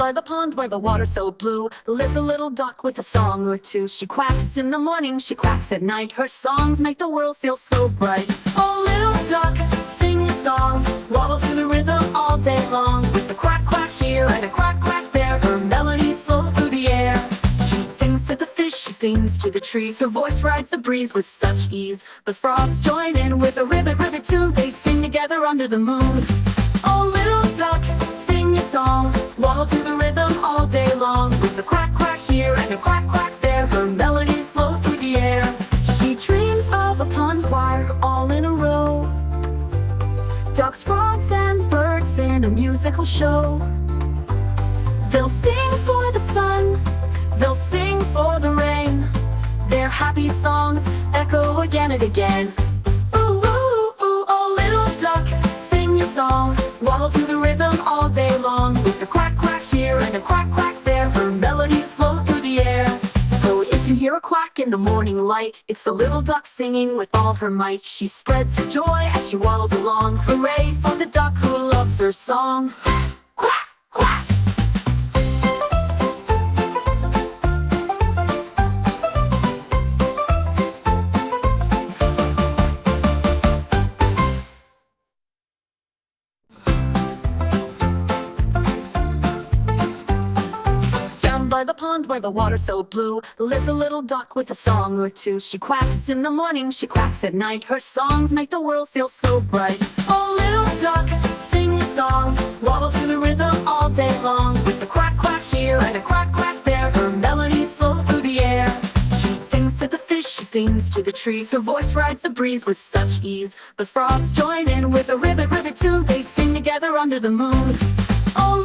by the pond where the water's so blue lives a little duck with a song or two. She quacks in the morning, she quacks at night. Her songs make the world feel so bright. Oh, little duck, sing a song, waddle to the rhythm all day long. With a quack quack here and a quack quack there, her melodies float through the air. She sings to the fish, she sings to the trees. Her voice rides the breeze with such ease. The frogs join in with a ribbit ribbit too. They sing together under the moon. Oh, little duck, sing your song, waddle to the rhythm all day long. With a quack quack here and a quack quack there, her melodies float through the air. She dreams of a pond choir all in a row, ducks, frogs, and birds in a musical show. They'll sing for the sun, they'll sing for the rain. Their happy songs echo again and again. Ooh, ooh, ooh, oh, little duck, sing your song, waddle to the rhythm all day long. With a quack quack here and a quack quack there, her melodies float through the air. So if you hear a quack in the morning light, it's the little duck singing with all her might. She spreads her joy as she waddles along. Hooray for the duck who loves her song. Quack, quack. By the pond where the water's so blue lives a little duck with a song or two. She quacks in the morning, she quacks at night. Her songs make the world feel so bright. Oh, little duck, sing a song, waddle to the rhythm all day long. With a quack quack here and a quack quack there, her melodies float through the air. She sings to the fish, she sings to the trees. Her voice rides the breeze with such ease. The frogs join in with a ribbit ribbit too. They sing together under the moon. Oh,